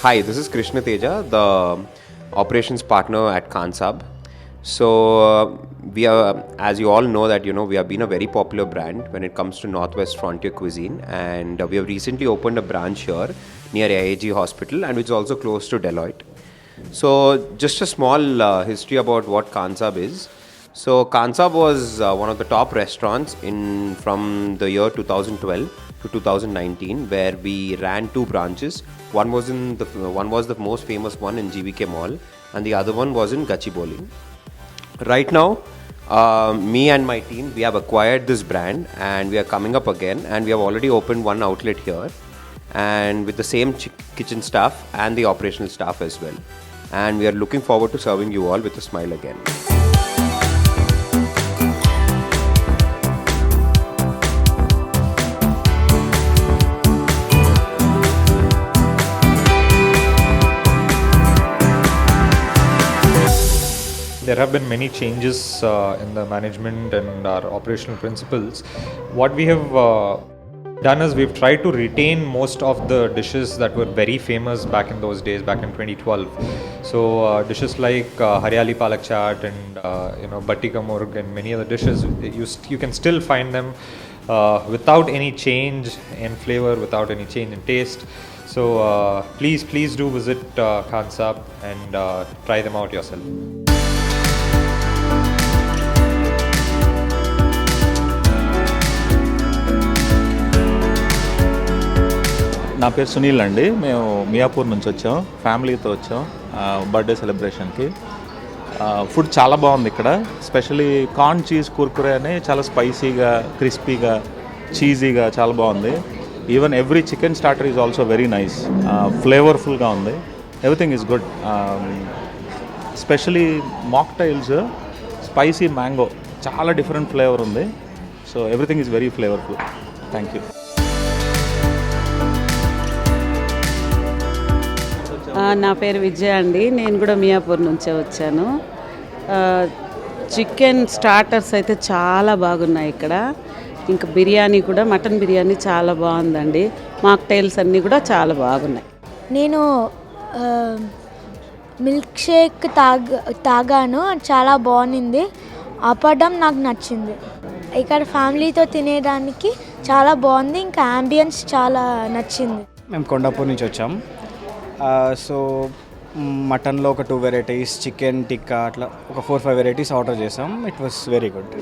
Hi, this is Krishna Teja, the operations partner at Khansab. So we are, as you all know, that we have been a very popular brand when it comes to Northwest Frontier cuisine, and we have recently opened a branch here near AIG Hospital, and which is also close to Deloitte. So just a small history about what Khansab is. So Khansab was one of the top restaurants in from the year 2012 to 2019, where we ran two branches. One was the most famous one in GVK Mall, and the other one was in Gachibowli. Right now, me and my team, we have acquired this brand, and we are coming up again, and we have already opened one outlet here, and with the same kitchen staff and the operational staff as well. And we are looking forward to serving you all with a smile again. There have been many changes in the management and our operational principles. What we have done is we've tried to retain most of the dishes that were very famous back in those days, back in 2012. So dishes like Haryali Palak Chaat and Batti Ka Murg and many other dishes, you can still find them without any change in flavor, without any change in taste. So please do visit Khansab and try them out yourself. నా పేరు సునీల్ అండి. మేము మియాపూర్ నుంచి వచ్చాం, ఫ్యామిలీతో వచ్చాం birthday సెలబ్రేషన్కి. Food చాలా బాగుంది ఇక్కడ. స్పెషల్లీ కార్న్ చీజ్ కుర్కురే అని చాలా స్పైసీగా, క్రిస్పీగా, చీజీగా చాలా బాగుంది. Even every chicken starter is also very nice, ఫ్లేవర్ఫుల్గా ఉంది. Everything is good. Specially mocktails, spicy mango, చాలా డిఫరెంట్ ఫ్లేవర్ ఉంది. So everything is very flavourful. Thank you. నా పేరు విజయ అండి. నేను కూడా మియాపూర్ నుంచే వచ్చాను. చికెన్ స్టార్టర్స్ అయితే చాలా బాగున్నాయి ఇక్కడ. ఇంకా బిర్యానీ కూడా, మటన్ బిర్యానీ చాలా బాగుందండి. మాక్టైల్స్ అన్నీ కూడా చాలా బాగున్నాయి. నేను మిల్క్ షేక్ తాగాను, చాలా బాగుంది. అప్పడం నాకు నచ్చింది. ఇక్కడ ఫ్యామిలీతో తినేదానికి చాలా బాగుంది. ఇంకా అంబియన్స్ చాలా నచ్చింది. మేము కొండాపూర్ నుంచి వచ్చాం. సో మటన్లో ఒక 2 వెరైటీస్, చికెన్ టిక్కా అట్లా ఒక 4-5 వెరైటీస్ ఆర్డర్ చేసాం. It was very good.